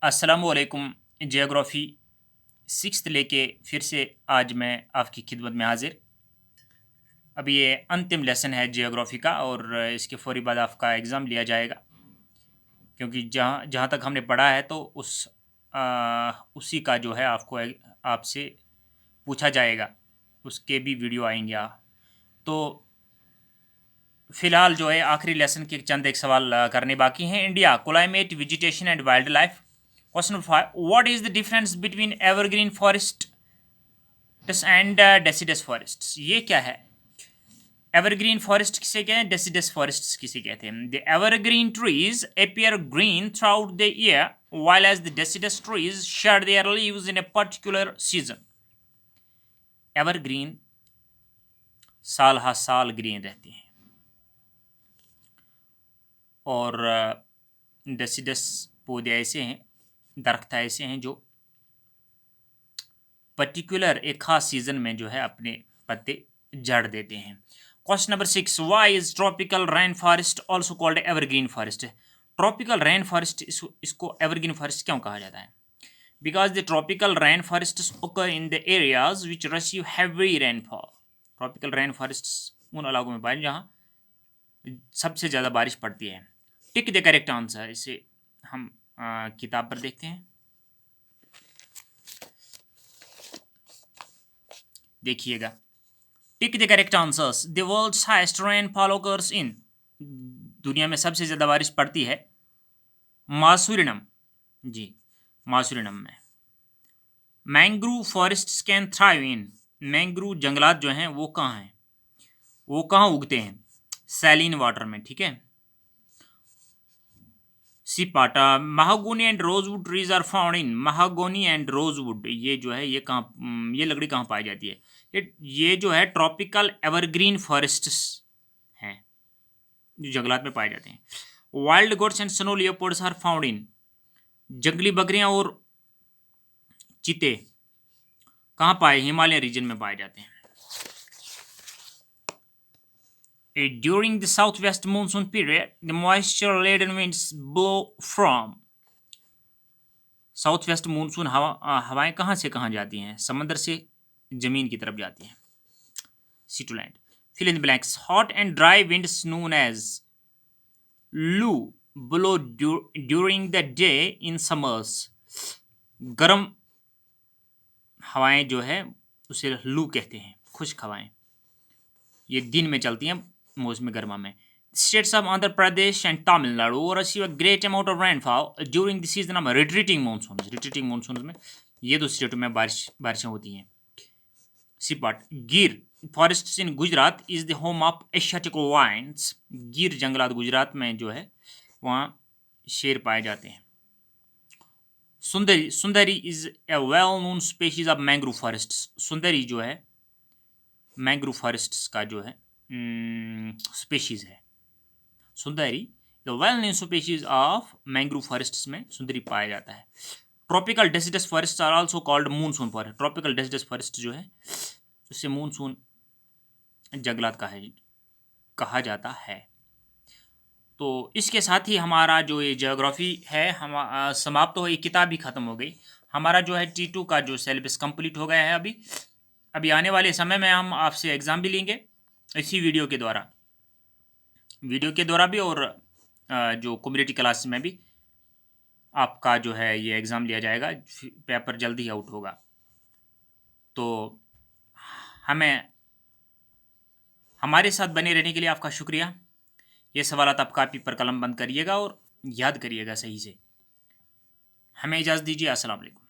अस्सलामुअलैकुम। Geography sixth लेके फिर से आज मैं आपकी खिदमत में हाजिर। अभी ये अंतिम लेसन है जियोग्राफ़ी का और इसके फ़ौरी बाद आपका एग्ज़ाम लिया जाएगा, क्योंकि जहाँ जहाँ तक हमने पढ़ा है तो उसी का जो है आपसे पूछा जाएगा, उसके भी वीडियो आएंगे। तो फ़िलहाल जो है आखिरी लेसन के चंद एक सवाल करने बाकी हैं। India climate, vegetation and wild life. Question number 5, what is the difference between evergreen forest and deciduous forest? ये क्या है? एवरग्रीन फॉरेस्ट किसे कहते हैं, डेसिडस फॉरेस्ट किसे कहते हैं? The evergreen trees appear green through out the year while as the deciduous trees shed their leaves in a particular season. Evergreen साल हा साल ग्रीन रहती हैं और डेसिडस पौधे ऐसे हैं, दरख्त ऐसे हैं जो पर्टिकुलर एक खास सीजन में जो है अपने पत्ते झड़ देते हैं। Question number 6, why is tropical rain forest also called evergreen forest? Tropical rain forest इसको एवरग्रीन फॉरेस्ट क्यों कहा जाता है? Because the tropical rain forest occur in the areas which receive heavy rainfall. Tropical rain forest उन इलाकों में पाए जहाँ सबसे ज़्यादा बारिश पड़ती है। टिक द करेक्ट आंसर, इसे हम किताब पर देखते हैं। देखिएगा, tick the correct answers. The world's highest rainfall occurs in, दुनिया में सबसे ज़्यादा बारिश पड़ती है मासूरिनम, जी मासूरिनम में। Mangrove forests can thrive in, mangrove जंगलात जो हैं वो कहाँ हैं, वो कहाँ उगते हैं? सैलिन वाटर में, ठीक है। सिपाटा, mahogany and rosewood trees are found in, mahogany and rosewood ये जो है ये लकड़ी कहाँ पाई जाती है? ये जो है ट्रॉपिकल एवरग्रीन फॉरेस्ट्स हैं जो जंगलात में पाए जाते हैं। Wild goats and snow leopards are found in, जंगली बकरियां और चीते कहाँ पाए? हिमालय रीजन में पाए जाते हैं। During the southwest monsoon period, the moisture-laden winds blow from, south west monsoon हवाएं कहाँ से कहाँ जाती हैं? समंदर से जमीन की तरफ जाती हैं, sea to land. Fill in the blanks. Hot and dry winds known as loo blow during the day in summers, गर्म हवाएं जो है उसे लू कहते हैं, खुश्क हवाएं, ये दिन में चलती हैं मौसम गर्मा में। States of Andhra Pradesh and Tamil Nadu receive a great amount of rainfall during the season of retreating monsoon, retreating monsoon में ये दो स्टेटों में बारिशें होती हैं। सी पार्ट, गिर forests in Gujarat is the home of Asiatic Lions, गिर जंगलात गुजरात में जो है वहाँ शेर पाए जाते हैं। सुंदरी, सुंदरी is a well known species of mangrove forests, सुंदरी जो है मैंग्रोव फॉरेस्ट्स का जो है स्पीशीज है सुंदरी। The well known species of mangrove forests में सुंदरी पाया जाता है। Tropical deciduous forest are also called monsoon forest, tropical deciduous forest जो है उसे मूनसून जंगलात कहा जाता है। तो इसके साथ ही हमारा जो ये जियोग्राफी है हम समाप्त हो, ये किताब भी ख़त्म हो गई। हमारा जो है T2 का जो सिलेबस कंप्लीट हो गया है। अभी आने वाले समय में हम आपसे एग्ज़ाम भी लेंगे इसी वीडियो के द्वारा भी, और जो कम्युनिटी क्लास में भी आपका जो है ये एग्ज़ाम लिया जाएगा, पेपर जल्दी आउट होगा। तो हमारे साथ बने रहने के लिए आपका शुक्रिया। ये सवालात आप कापी पर कलम बंद करिएगा और याद करिएगा सही से। हमें इजाज़त दीजिए। अस्सलाम वालेकुम।